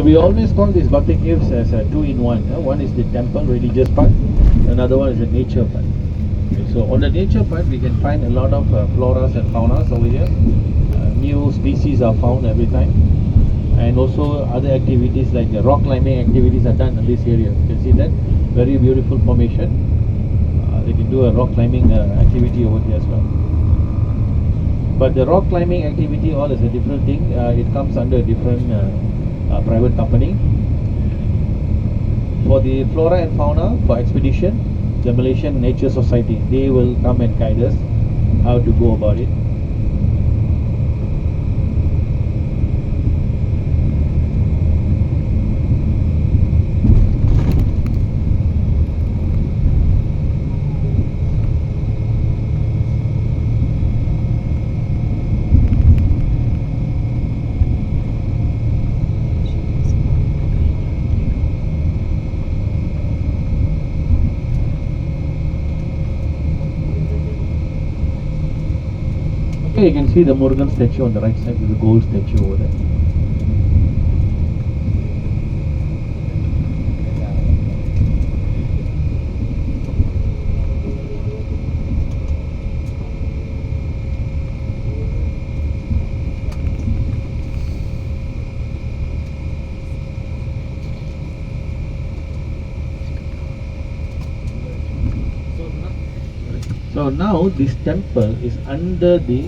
So we always call these Batik caves as a two-in-one. One is the temple religious part, another one is the nature part. Okay, so on the nature part, we can find a lot of floras and faunas over here. New species are found every time, and also other activities like the rock climbing activities are done in this area. You can see that very beautiful formation. They can do a rock climbing activity over here as well. But the rock climbing activity all is a different thing. It comes under a different private company. For the flora and fauna for expedition, the Malaysian Nature Society, they will come and guide us how to go about it. Okay, you can see the Murugan statue on the right side with the gold statue over there. So now this temple is under the